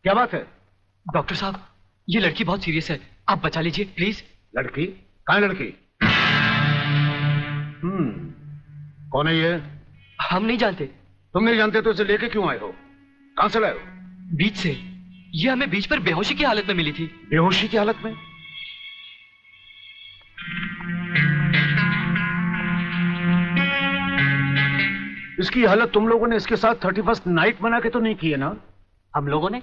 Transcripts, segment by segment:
क्या बात है? डॉक्टर साहब, ये लड़की बहुत सीरियस है, आप बचा लीजिए प्लीज। लड़की? कहाँ है लड़की? कौन है ये? हम नहीं जानते। तुम नहीं जानते तो इसे लेके क्यों आए हो? कहां से लाए हो? बीच से। ये हमें बीच पर बेहोशी की हालत में मिली थी। बेहोशी की हालत में? इसकी हालत तुम लोगों ने इसके साथ 31st नाइट बना के तो नहीं की है ना? हम लोगों ने?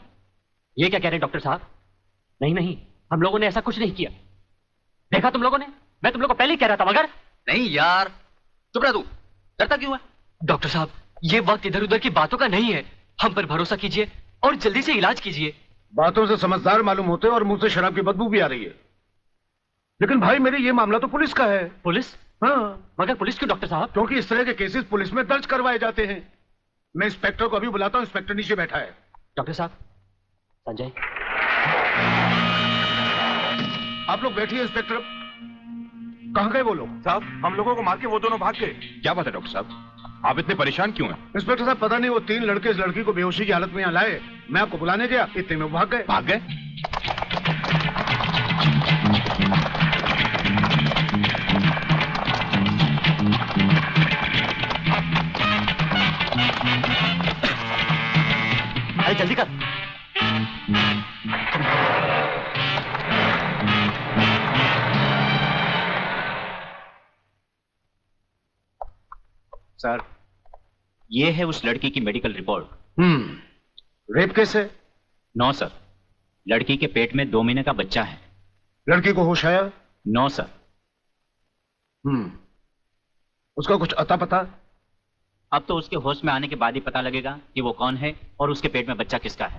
ये क्या कह रहे हैं डॉक्टर साहब? नहीं नहीं, हम लोगों ने ऐसा कुछ नहीं किया। देखा तुम लोगों ने? मैं तुम लोगों को पहले ही कह रहा था। मगर नहीं यार, चुप रह तू। डरता क्यों है? डॉक्टर साहब, ये वक्त इधर उधर की बातों का नहीं है। हम पर भरोसा कीजिए और जल्दी से इलाज कीजिए। बातों से समझदार मालूम होते और मुंह से शराब की बदबू भी आ रही है। लेकिन भाई मेरे ये मामला तो पुलिस का है। पुलिस? हाँ। मगर पुलिस क्यों डॉक्टर साहब? क्योंकि इस तरह के केसेस पुलिस में दर्ज करवाए जाते हैं। मैं इंस्पेक्टर को अभी बुलाता हूँ। इंस्पेक्टर नीचे बैठा है। डॉक्टर साहब, संजय। आप लोग बैठिए। इंस्पेक्टर, कहां गए वो लोग? साहब, हम लोगों को मार के वो दोनों भाग गए। क्या बात है डॉक्टर साहब, आप इतने परेशान क्यों हैं? इंस्पेक्टर साहब, पता नहीं वो 3 लड़के इस लड़की को बेहोशी की हालत में यहाँ लाए। मैं आपको बुलाने गया, इतने में वो भाग गए। भाग गए? अरे जल्दी कर। सर, ये है उस लड़की की मेडिकल रिपोर्ट। रेप केस है? नो सर, लड़की के पेट में 2 महीने का बच्चा है। लड़की को होश आया? No sir. उसका कुछ अता पता? अब तो उसके होश में आने के बाद ही पता लगेगा कि वो कौन है और उसके पेट में बच्चा किसका है।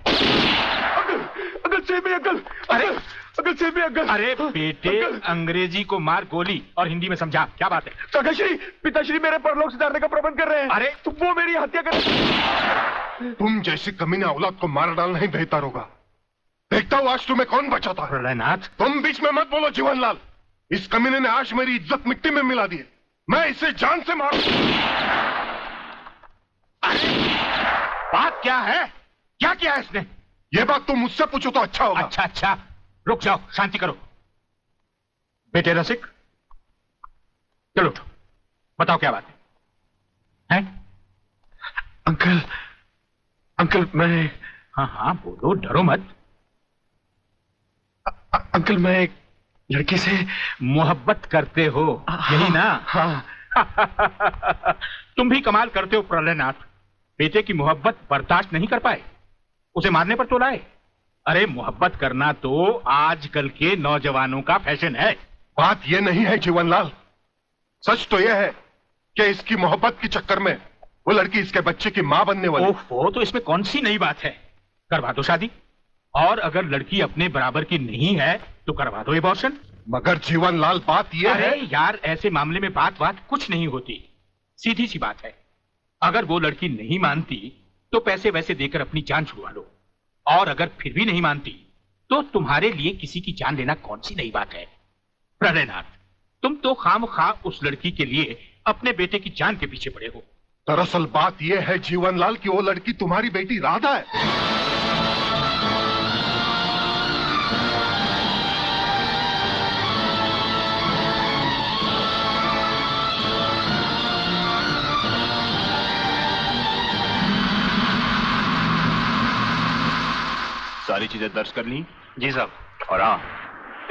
Uncle save me uncle. Uncle save me uncle. अरे बेटे, अंग्रेजी को मार गोली और हिंदी में समझा। क्या बात है? काकाश्री, पिताश्री मेरे परलोक सुधारने का प्रबंध कर रहे हैं। अरे तो वो मेरी हत्या कर। तुम जैसी कमीना औलाद को मार डालना ही बेहतर होगा। देखता हूँ आज तुम्हें कौन बचाता है। प्रलयनाथ, तुम बीच में मत बोलो जीवनलाल। इस कमीने ने आज मेरी इज्जत मिट्टी में मिला दी है। मैं इसे जान से मारू। बात क्या है? क्या किया है इसने? ये बात तुम मुझसे पूछो तो अच्छा होगा। अच्छा अच्छा, रुक जाओ, शांति करो। बेटे रसिक, चलो उठो, बताओ क्या बात है? अंकल, अंकल मैं। हाँ हाँ बोलो, डरो मत। अंकल मैं एक लड़की से मोहब्बत करते हो, यही ना? हाँ। तुम भी कमाल करते हो प्रलयनाथ। बेटे की मोहब्बत बर्दाश्त नहीं कर पाए, उसे मारने पर तो लाए। अरे मोहब्बत करना तो आजकल के नौजवानों का फैशन है। बात यह नहीं है जीवनलाल, सच तो यह है कि इसकी मोहब्बत के चक्कर में वो लड़की इसके बच्चे की मां बनने वाली। ओहो, तो इसमें कौन सी नई बात है? करवा दो शादी। और अगर लड़की अपने बराबर की नहीं है तो करवा दो एबॉर्शन। मगर जीवनलाल बात यह है। अरे यार, ऐसे मामले में बात कुछ नहीं होती, सीधी सी बात है। अगर वो लड़की नहीं मानती तो पैसे वैसे देकर अपनी जान छुड़वा लो, और अगर फिर भी नहीं मानती तो तुम्हारे लिए किसी की जान लेना कौन सी नई बात है? प्रलयनाथ, तुम तो खामखा उस लड़की के लिए अपने बेटे की जान के पीछे पड़े हो। दरअसल बात यह है जीवनलाल कि वो लड़की तुम्हारी बेटी राधा है। सारी चीजें दर्ज कर ली? जी साहब। और हाँ,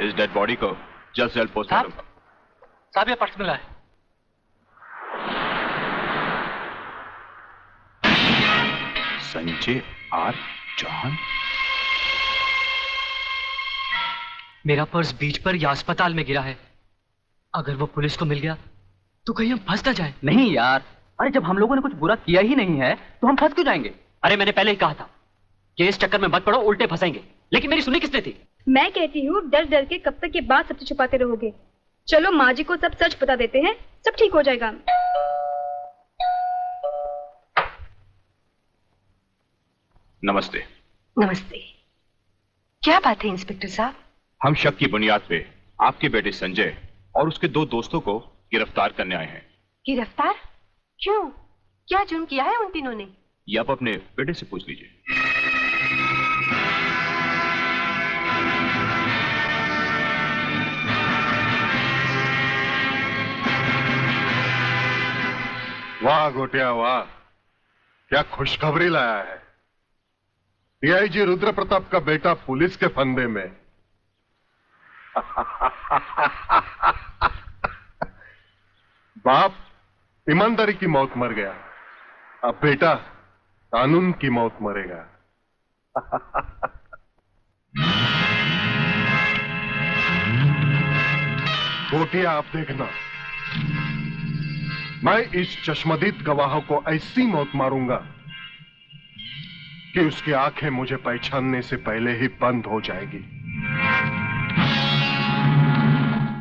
इस डेड बॉडी को जल्द से जल्द पोस्टमार्टम। साहब ये पर्स मिला है। संजय आर चौहान। मेरा पर्स बीच पर या अस्पताल में गिरा है। अगर वो पुलिस को मिल गया तो कहीं हम फंस ना जाए। नहीं यार, अरे जब हम लोगों ने कुछ बुरा किया ही नहीं है तो हम फंस क्यों जाएंगे? अरे मैंने पहले ही कहा था कि इस चक्कर में मत पड़ो, उल्टे फंसेंगे। लेकिन मेरी सुनी किसने थी? मैं कहती हूँ डर डर के कब तक ये बात सबसे छुपाते रहोगे। चलो माँ जी को सब सच बता देते हैं, सब ठीक हो जाएगा। नमस्ते। नमस्ते। क्या बात है इंस्पेक्टर साहब? हम शक की बुनियाद पे आपके बेटे संजय और उसके 2 दोस्तों को गिरफ्तार करने आए हैं। गिरफ्तार? क्यों? क्या जुर्म किया है उन तीनों ने? ये आप अपने बेटे से पूछ लीजिए। वाह गोटिया वाह, क्या खुशखबरी लाया है। डीआईजी रुद्र प्रताप का बेटा पुलिस के फंदे में। बाप ईमानदारी की मौत मर गया, अब बेटा कानून की मौत मरेगा। गोटिया आप देखना, मैं इस चश्मदीद गवाह को ऐसी मौत मारूंगा कि उसकी आंखें मुझे पहचानने से पहले ही बंद हो जाएगी।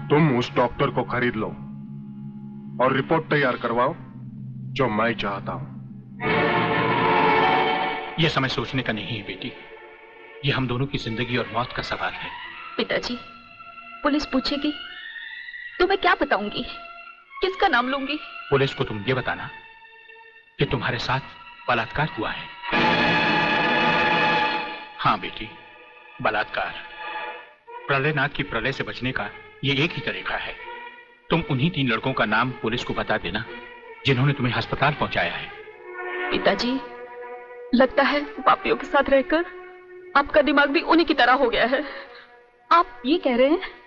तुम उस डॉक्टर को खरीद लो और रिपोर्ट तैयार करवाओ जो मैं चाहता हूं। यह समय सोचने का नहीं है बेटी, यह हम दोनों की जिंदगी और मौत का सवाल है। पिताजी, पुलिस पूछेगी तो मैं क्या बताऊंगी, किसका नाम लूंगी? पुलिस को तुम ये बताना कि तुम्हारे साथ बलात्कार हुआ है। हाँ बेटी, बलात्कार। प्रलयनाथ की प्रलय से बचने का ये एक ही तरीका है। तुम उन्हीं 3 लड़कों का नाम पुलिस को बता देना जिन्होंने तुम्हें अस्पताल पहुंचाया है। पिताजी, लगता है पापियों के साथ रहकर आपका दिमाग भी उन्हीं की तरह हो गया है। आप ये कह रहे हैं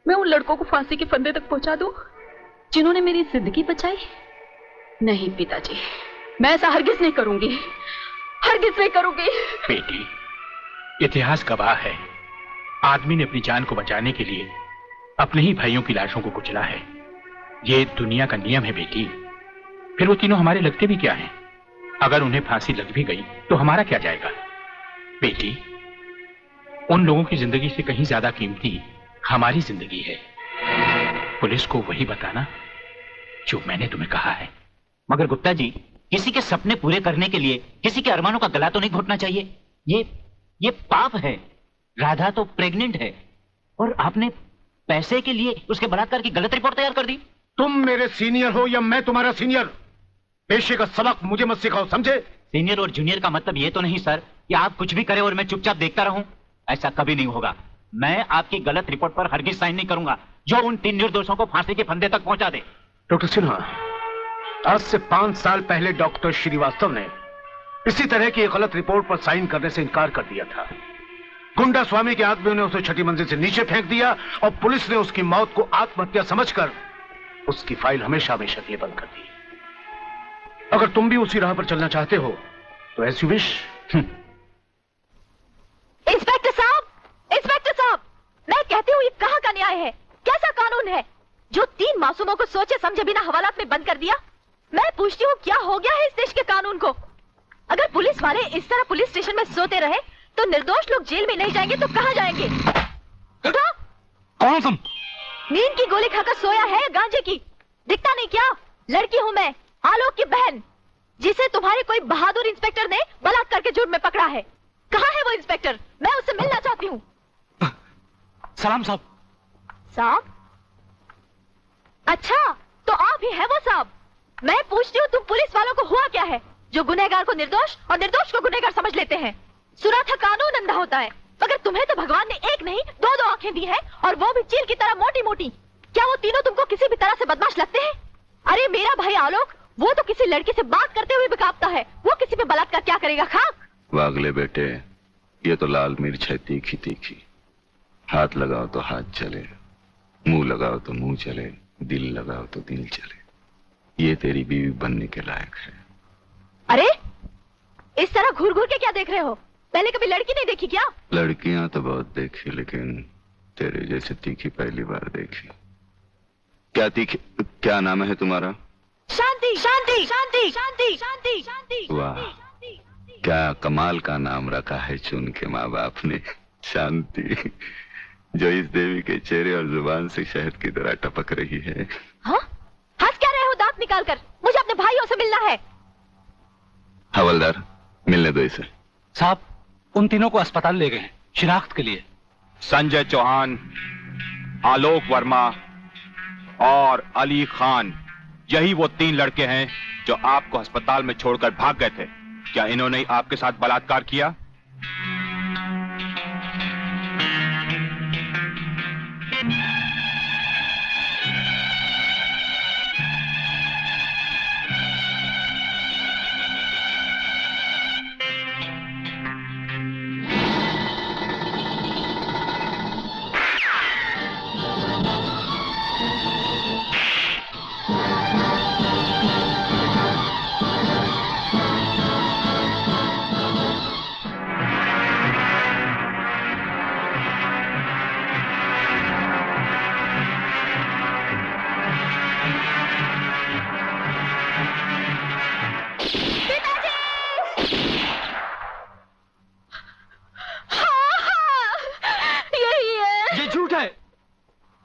मैं उन लड़कों को फांसी के फंदे तक पहुंचा दूं जिन्होंने मेरी जिंदगी बचाई? नहीं पिताजी, मैं ऐसा हरगिज नहीं करूंगी, हरगिज नहीं करूंगी। बेटी, इतिहास गवाह है, आदमी ने अपनी जान को बचाने के लिए अपने ही भाइयों की लाशों को कुचला है। ये दुनिया का नियम है बेटी। फिर वो तीनों हमारे लगते भी क्या हैं? अगर उन्हें फांसी लग भी गई तो हमारा क्या जाएगा? बेटी, उन लोगों की जिंदगी से कहीं ज्यादा कीमती हमारी जिंदगी है। पुलिस को वही बताना जो मैंने तुम्हें कहा है। मगर गुप्ता जी, किसी के सपने पूरे करने के लिए किसी के अरमानों का गला तो नहीं घोटना चाहिए। ये पाप है। राधा तो प्रेग्नेंट है और आपने पैसे के लिए उसके बलात्कार की गलत रिपोर्ट तैयार कर दी। तुम मेरे सीनियर हो या मैं तुम्हारा सीनियर, पेशे का सबक मुझे मत सिखाओ, समझे? सीनियर और जूनियर का मतलब ये तो नहीं सर कि आप कुछ भी करें और मैं चुपचाप देखता रहूं। ऐसा कभी नहीं होगा। मैं आपकी गलत रिपोर्ट पर हरगिज साइन नहीं करूंगा जो उन 3 निर्दोषों को फांसी के फंदे तक पहुंचा दे। डॉक्टर सिन्हा, आज से 5 साल पहले डॉक्टर श्रीवास्तव ने इसी तरह की एक गलत रिपोर्ट पर साइन करने से इनकार कर दिया था। गुंडा स्वामी के आदमियों ने उसे 6ठी मंजिल से नीचे फेंक दिया और पुलिस ने उसकी मौत को आत्महत्या समझकर उसकी फाइल हमेशा हमेशा के लिए बंद कर दी। अगर तुम भी उसी राह पर चलना चाहते हो तो एज यू विश। इंस्पेक्टर साहब, इंस्पेक्टर साहब, मैं कहती हूँ ये कहाँ का न्याय है? कैसा कानून है जो 3 मासूमों को सोचे समझे बिना हवालात में बंद कर दिया? मैं पूछती हूँ क्या हो गया है इस देश के कानून को? अगर पुलिस वाले इस तरह पुलिस स्टेशन में सोते रहे तो निर्दोष लोग जेल में नहीं जाएंगे तो कहाँ जाएंगे? उठो! कौन तुम? नींद की गोली खाकर सोया है गांजे की? दिखता नहीं क्या? लड़की हूँ मैं, आलोक की बहन, जिसे तुम्हारे कोई बहादुर इंस्पेक्टर ने बलात्कार के जुर्म में पकड़ा है। कहाँ है वो इंस्पेक्टर? मैं उससे मिलना चाहती हूँ। सलाम साहब। साहब? अच्छा, तो आप ही है वो साहब? मैं पूछती हूँ तुम पुलिस वालों को हुआ क्या है जो गुनहगार को निर्दोष और निर्दोष को गुनहगार समझ लेते हैं? सुना था कानून अंधा होता है, मगर तुम्हें तो भगवान ने एक नहीं 2-2 आंखें दी है और वो भी चील की तरह मोटी मोटी। क्या वो तीनों तुमको किसी भी तरह से बदमाश लगते हैं? अरे मेरा भाई आलोक, वो तो किसी लड़की से बात करते हुए भी कांपता है, वो किसी पे बलात्कार क्या करेगा? खाक। वागले बेटे, ये तो लाल मिर्च है तीखी तीखी। हाथ लगाओ तो हाथ चले, मुंह लगाओ तो मुंह चले, दिल लगाओ तो दिल चले। ये तेरी बीवी बनने के लायक है। अरे इस तरह घूर घूर के क्या देख रहे हो? पहले कभी लड़की नहीं देखी क्या? लड़कियां तो बहुत देखी, लेकिन तेरे जैसे तीखी पहली बार देखी। क्या तीखी? क्या नाम है तुम्हारा? शांति शांति शांति शांति शांति शांति। वाह, क्या कमाल का नाम रखा है चुन के माँ बाप ने, शांति, जो इस देवी के चेहरे और जुबान से शहद की तरह टपक रही है। हाँ? हंस क्या रहे हो दांत निकाल कर? मुझे अपने भाइयों से मिलना है। हवलदार, मिलने दो इसे। साहब, उन तीनों को अस्पताल ले गए हैं शिनाख्त के लिए। संजय चौहान, आलोक वर्मा और अली खान, यही वो 3 लड़के हैं जो आपको अस्पताल में छोड़कर भाग गए थे। क्या इन्होंने आपके साथ बलात्कार किया?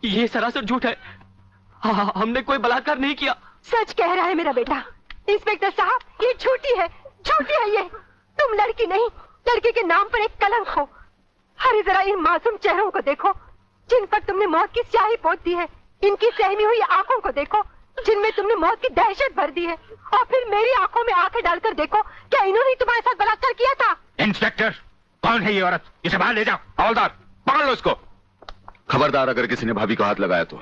ये सरासर झूठ है। हमने कोई बलात्कार नहीं किया। सच कह रहा है मेरा बेटा। इंस्पेक्टर साहब, ये झूठी है ये। तुम लड़की नहीं, लड़की के नाम पर एक कलंक हो। अरे जरा इन मासूम चेहरों को देखो जिन पर तुमने मौत की स्याही पोत दी है। इनकी सहमी हुई आंखों को देखो जिनमें तुमने मौत की दहशत भर दी है। और फिर मेरी आंखों में आंखें डालकर देखो, क्या इन्होंने तुम्हारे साथ बलात्कार किया था? इंस्पेक्टर, कौन है ये औरत? इसे बाहर ले जाओ। हवलदार, पकड़ लो इसको। खबरदार अगर किसी ने भाभी को हाथ लगाया तो।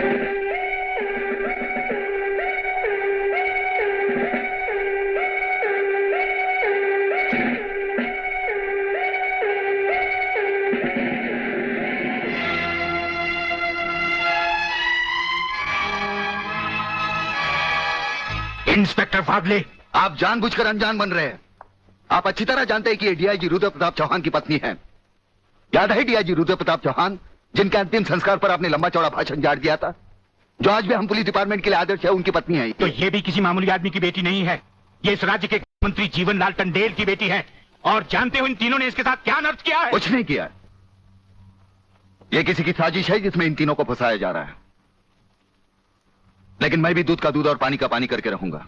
इंस्पेक्टर फागले, आप जानबूझकर अनजान बन रहे हैं। आप अच्छी तरह जानते हैं कि ये डीआईजी रुद्र प्रताप चौहान की पत्नी है। याद है डीआईजी रुद्र प्रताप चौहान, जिनके अंतिम संस्कार पर आपने लंबा चौड़ा भाषण झाड़ दिया था, जो आज भी हम पुलिस डिपार्टमेंट के लिए आदर्श है, उनकी पत्नी है। तो ये भी किसी मामूली आदमी की बेटी नहीं है। ये इस राज्य के मंत्री जीवन लाल टंडेल की बेटी है। और जानते हो इन तीनों ने इसके साथ क्या नर्क किया है? कुछ नहीं किया। ये किसी की साजिश है जिसमें इन तीनों को फंसाया जा रहा है। लेकिन मैं भी दूध का दूध और पानी का पानी करके रहूंगा।